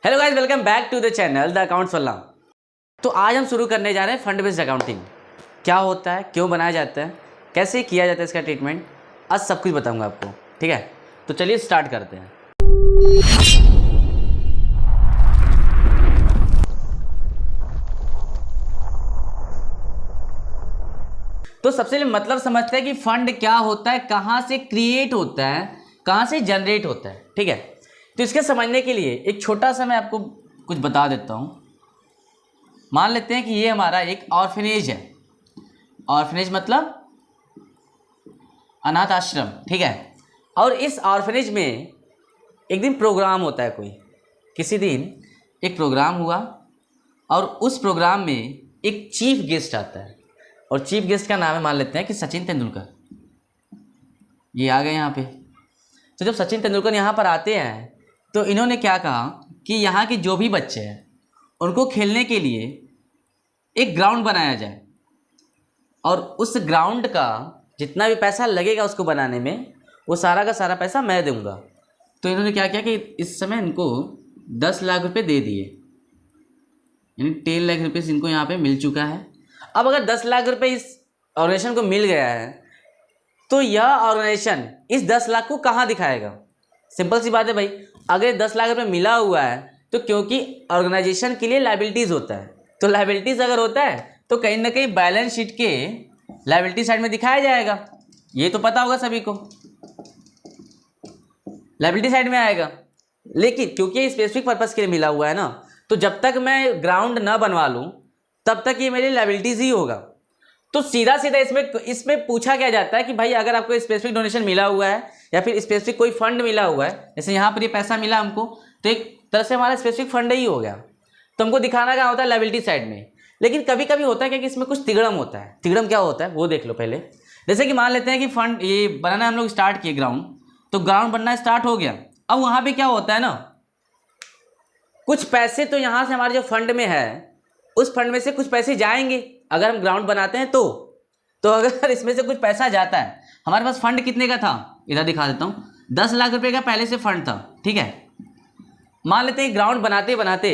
Hello guys, welcome back to the channel the accounts वाला। तो आज हम शुरू करने जा रहे हैं फंड बेस्ड अकाउंटिंग। क्या होता है, क्यों बनाया जाता है, कैसे किया जाता है इसका ट्रीटमेंट, आज सब कुछ बताऊंगा आपको। ठीक है, तो चलिए स्टार्ट करते हैं। तो सबसे पहले मतलब समझते हैं कि फंड क्या होता है, कहाँ से क्रिएट होता है, कहाँ से जनरेट होता है। ठीक है, तो इसके समझने के लिए एक छोटा सा मैं आपको कुछ बता देता हूँ। मान लेते हैं कि ये हमारा एक ऑर्फनेज है। ऑर्फनेज मतलब अनाथ आश्रम। ठीक है, और इस ऑर्फनेज में एक दिन प्रोग्राम होता है। किसी दिन एक प्रोग्राम हुआ और उस प्रोग्राम में एक चीफ गेस्ट आता है, और चीफ गेस्ट का नाम है, मान लेते हैं कि सचिन तेंदुलकर। ये आ गए यहाँ पे। तो जब सचिन तेंदुलकर यहाँ पर आते हैं तो इन्होंने क्या कहा कि यहाँ के जो भी बच्चे हैं उनको खेलने के लिए एक ग्राउंड बनाया जाए, और उस ग्राउंड का जितना भी पैसा लगेगा उसको बनाने में, वो सारा का सारा पैसा मैं दूंगा। तो इन्होंने क्या किया कि इस समय इनको 10 लाख रुपए दे दिए, यानी 10 लाख रुपये इनको यहाँ पे मिल चुका है। अब अगर 10 लाख रुपए इस ऑर्गेनाइजेशन को मिल गया है तो यह ऑर्गेनाइजेशन इस 10 लाख को कहाँ दिखाएगा? सिंपल सी बात है भाई, अगर 10 लाख रुपए मिला हुआ है तो क्योंकि ऑर्गेनाइजेशन के लिए लायबिलिटीज़ होता है, तो लायबिलिटीज़ अगर होता है तो कहीं ना कहीं बैलेंस शीट के लायबिलिटी साइड में दिखाया जाएगा। ये तो पता होगा सभी को, लायबिलिटी साइड में आएगा। लेकिन क्योंकि ये स्पेसिफिक पर्पस के लिए मिला हुआ है ना, तो जब तक मैं ग्राउंड ना बनवा लूँ तब तक ये मेरी लायबिलिटीज ही होगा। तो सीधा सीधा इसमें पूछा क्या जाता है कि भाई अगर आपको स्पेसिफिक डोनेशन मिला हुआ है या फिर स्पेसिफिक कोई फंड मिला हुआ है, जैसे यहाँ पर ये पैसा मिला हमको, तो एक तरह से हमारा स्पेसिफिक फंड ही हो गया, तो हमको दिखाना क्या होता है? लायबिलिटी साइड में। लेकिन कभी कभी होता है क्या कि इसमें कुछ तिगड़म होता है। तिगड़म क्या होता है वो देख लो पहले। जैसे कि मान लेते हैं कि फंड ये बनाना हम लोग स्टार्ट किए ग्राउंड, तो ग्राउंड बनना स्टार्ट हो गया। अब वहाँ पे क्या होता है ना, कुछ पैसे तो यहाँ से हमारे जो फंड में है उस फंड में से कुछ पैसे जाएंगे अगर हम ग्राउंड बनाते हैं तो अगर इसमें से कुछ पैसा जाता है, हमारे पास फंड कितने का था इधर दिखा देता हूँ, 10 लाख रुपए का पहले से फंड था। ठीक है, मान लेते हैं ग्राउंड बनाते बनाते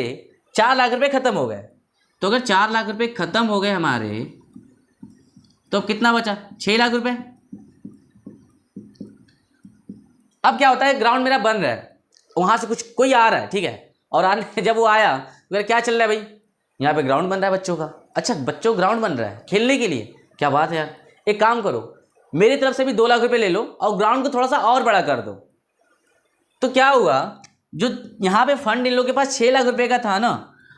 4 लाख रुपए खत्म हो गए। तो अगर 4 लाख रुपए खत्म हो गए हमारे, तो कितना बचा? 6 लाख रुपए। अब क्या होता है, ग्राउंड मेरा बन रहा है, वहां से कुछ कोई आ रहा है। ठीक है, और आने जब वो आया तो क्या चल रहा है भाई, यहाँ पे ग्राउंड बन रहा है बच्चों का। अच्छा, बच्चों ग्राउंड बन रहा है खेलने के लिए, क्या बात है यार। एक काम करो, मेरी तरफ से भी 2 लाख रुपए ले लो और ग्राउंड को थोड़ा सा और बड़ा कर दो। तो क्या हुआ, जो यहाँ पे फंड इन लोगों के पास 6 लाख रुपए का था ना,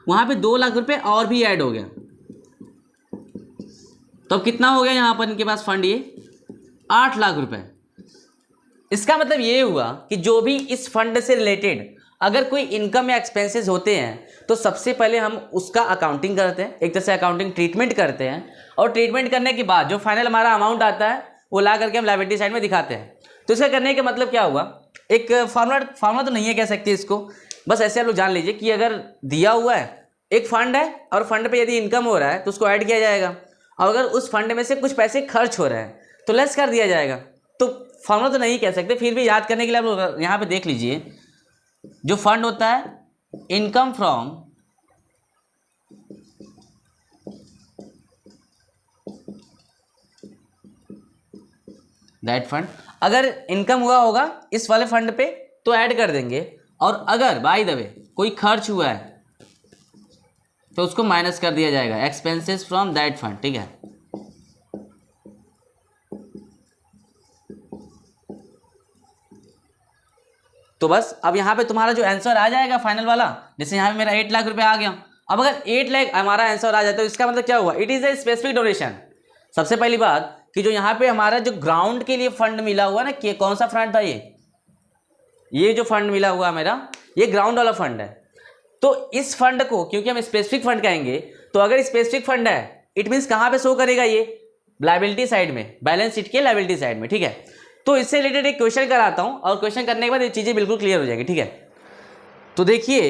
वहां पे 2 लाख रुपए और भी ऐड हो गया। तो अब कितना हो गया यहाँ पर इनके पास फंड? ये 8 लाख रुपए। इसका मतलब ये हुआ कि जो भी इस फंड से रिलेटेड अगर कोई इनकम या एक्सपेंसेस होते हैं तो सबसे पहले हम उसका अकाउंटिंग करते हैं, एक तरह से अकाउंटिंग ट्रीटमेंट करते हैं, और ट्रीटमेंट करने के बाद जो फाइनल हमारा अमाउंट आता है वो ला करके हम लायबिलिटी साइड में दिखाते हैं। तो इसका करने का मतलब क्या हुआ, एक फार्मूला तो नहीं है कह सकते इसको, बस ऐसे आप लोग जान लीजिए कि अगर दिया हुआ है एक फंड है और फंड पे यदि इनकम हो रहा है तो उसको ऐड किया जाएगा, और अगर उस फंड में से कुछ पैसे खर्च हो रहे हैं तो लेस कर दिया जाएगा। तो फार्मूला तो नहीं कह सकते, फिर भी याद करने के लिए आप लोग यहाँ पे देख लीजिए, जो फंड होता है इनकम फ्रॉम दैट फंड, अगर इनकम हुआ होगा इस वाले फंड पे तो ऐड कर देंगे, और अगर बाय द वे कोई खर्च हुआ है तो उसको माइनस कर दिया जाएगा, एक्सपेंसेस फ्रॉम दैट फंड। ठीक है, तो बस अब यहाँ पे तुम्हारा जो आंसर आ जाएगा फाइनल वाला, जैसे यहाँ पे मेरा 8 लाख रुपए आ गया। अब अगर 8 लाख हमारा आंसर आ जाए तो इसका मतलब क्या हुआ, it is a specific donation. सबसे पहली बात कि जो यहाँ पे हमारा जो ग्राउंड के लिए फंड मिला हुआ ना, कि कौन सा फंड था ये जो फंड मिला हुआ मेरा, ये ग्राउंड वाला फंड है। तो इस फंड को क्योंकि हम स्पेसिफिक फंड कहेंगे, तो अगर स्पेसिफिक फंड है इट मीन्स कहाँ पे शो करेगा, ये लायबिलिटी साइड में, बैलेंस शीट के लायबिलिटी साइड में। ठीक है, तो इससे रिलेटेड एक क्वेश्चन कराता हूँ, और क्वेश्चन करने के बाद ये चीज़ें बिल्कुल क्लियर हो जाएंगी। ठीक है, तो देखिए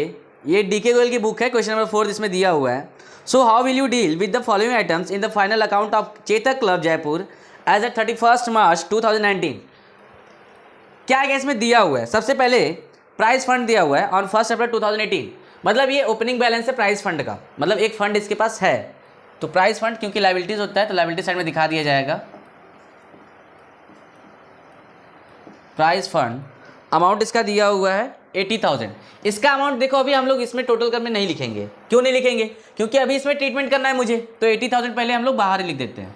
ये डीके गोयल की बुक है, क्वेश्चन नंबर 4 इसमें दिया हुआ है। So how will you deal with the following items in the final account of Chetak club Jaipur as a 31 March 2019? क्या इसमें दिया हुआ है? सबसे पहले प्राइज फंड दिया हुआ है ऑन 1 अप्रैल 2018, मतलब ये ओपनिंग बैलेंस है प्राइस फंड का, मतलब एक फंड इसके पास है, तो प्राइस फंड क्योंकि लायबिलिटीज होता है तो लायबिलिटी साइड में दिखा दिया जाएगा प्राइस फंड। अमाउंट इसका दिया हुआ है 80,000। इसका अमाउंट देखो अभी हम लोग इसमें टोटल कर में नहीं लिखेंगे। क्यों नहीं लिखेंगे? क्योंकि अभी इसमें ट्रीटमेंट करना है मुझे, तो 80,000 पहले हम लोग बाहर ही लिख देते हैं।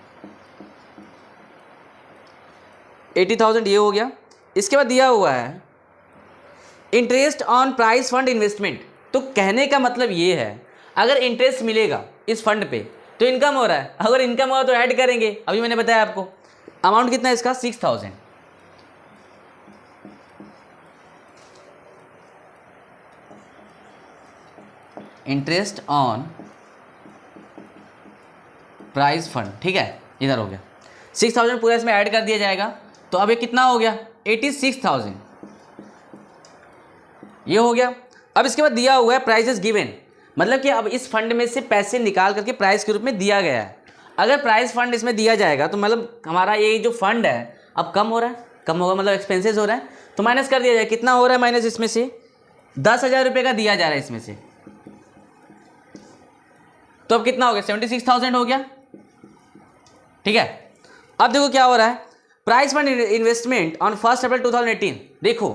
80,000 ये हो गया। इसके बाद दिया हुआ है interest on price fund investment. तो कहने का मतलब ये है अगर इंटरेस्ट मिलेगा इस फंड पे तो इनकम हो रहा है, अगर इनकम हो रहा है तो ऐड करेंगे। अभी मैंने बताया आपको अमाउंट कितना है इसका 6,000। इंटरेस्ट ऑन प्राइस फंड, ठीक है, इधर हो गया 6,000 पूरा इसमें ऐड कर दिया जाएगा। तो अब ये कितना हो गया 86,000 ये हो गया। अब इसके बाद दिया हुआ है प्राइजेस गिवन, मतलब कि अब इस फंड में से पैसे निकाल करके प्राइस के रूप में दिया गया है। अगर प्राइस फंड इसमें दिया जाएगा तो मतलब हमारा ये जो फंड है अब कम हो रहा है, कम होगा मतलब एक्सपेंसेस हो रहा है, तो माइनस कर दिया जाए। कितना हो रहा है माइनस? इसमें से 10,000 रुपये का दिया जा रहा है इसमें से, तो अब कितना हो गया 76,000 हो गया, ठीक है। अब देखो क्या हो रहा है प्राइस फंड इन्वेस्टमेंट ऑन 1 अप्रैल 2018। देखो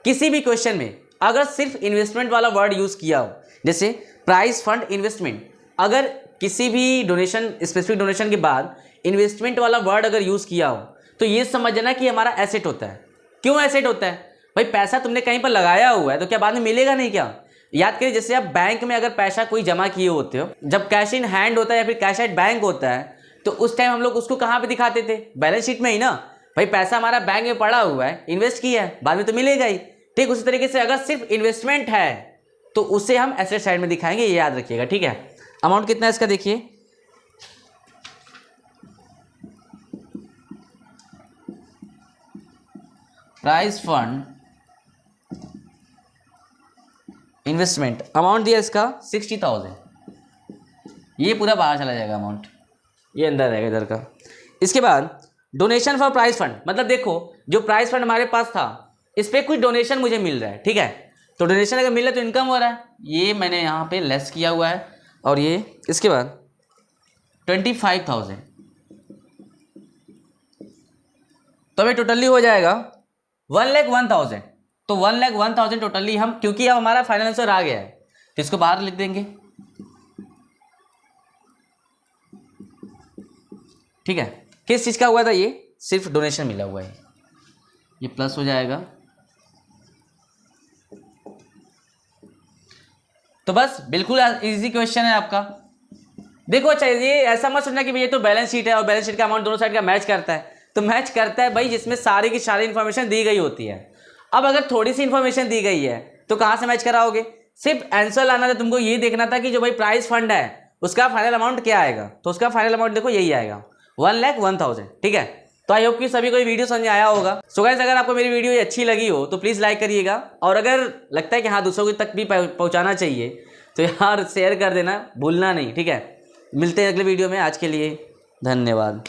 किसी भी क्वेश्चन में अगर सिर्फ इन्वेस्टमेंट वाला वर्ड यूज किया हो, जैसे प्राइस फंड इन्वेस्टमेंट, अगर किसी भी डोनेशन स्पेसिफिक डोनेशन के बाद इन्वेस्टमेंट वाला वर्ड अगर यूज किया हो तो ये समझना कि हमारा एसेट होता है। क्यों एसेट होता है भाई? पैसा तुमने कहीं पर लगाया हुआ है तो क्या बाद में मिलेगा नहीं क्या? याद करिए जैसे आप बैंक में अगर पैसा कोई जमा किए होते हो, जब कैश इन हैंड होता है या फिर कैश एट बैंक होता है तो उस टाइम हम लोग उसको कहाँ पे दिखाते थे? बैलेंस शीट में ही ना। भाई पैसा हमारा बैंक में पड़ा हुआ है, इन्वेस्ट किया है, बाद में तो मिलेगा ही। ठीक उसी तरीके से अगर सिर्फ इन्वेस्टमेंट है तो उसे हम एसेट साइड में दिखाएंगे, ये याद रखिएगा, ठीक है। अमाउंट कितना है इसका देखिए, प्राइस फंड इन्वेस्टमेंट अमाउंट दिया इसका 60,000। ये पूरा बाहर चला जाएगा अमाउंट, ये अंदर रहेगा इधर का। इसके बाद डोनेशन फॉर प्राइस फंड, मतलब देखो जो प्राइस फंड हमारे पास था इस पर कुछ डोनेशन मुझे मिल रहा है, ठीक है। तो डोनेशन अगर मिल रहा है तो इनकम हो रहा है, ये मैंने यहाँ पे लेस किया हुआ है। और ये इसके बाद 25,000, तो अभी टोटली हो जाएगा 1,01,000। तो 1,01,000 टोटली हम, क्योंकि अब हमारा फाइनल आंसर आ गया है तो इसको बाहर लिख देंगे, ठीक है। किस चीज़ का हुआ था? ये सिर्फ डोनेशन मिला हुआ है, ये प्लस हो जाएगा। तो बस बिल्कुल इजी क्वेश्चन है आपका। देखो अच्छा ये ऐसा मत सोचना कि भाई ये तो बैलेंस शीट है और बैलेंस शीट का अमाउंट दोनों साइड का मैच करता है, तो मैच करता है भाई जिसमें सारी की सारी इन्फॉर्मेशन दी गई होती है। अब अगर थोड़ी सी इन्फॉर्मेशन दी गई है तो कहाँ से मैच कराओगे? सिर्फ आंसर लाना था, तुमको ये देखना था कि जो भाई प्राइस फंड है उसका फाइनल अमाउंट क्या आएगा, तो उसका फाइनल अमाउंट देखो यही आएगा 1,01,000, ठीक है। तो आई होप कि सभी को ये वीडियो समझ आया होगा। सो गाइस अगर आपको मेरी वीडियो अच्छी लगी हो तो प्लीज़ लाइक करिएगा, और अगर लगता है कि हाँ दूसरों तक भी पहुँचाना चाहिए तो यार शेयर कर देना भूलना नहीं, ठीक है। मिलते हैं अगले वीडियो में, आज के लिए धन्यवाद।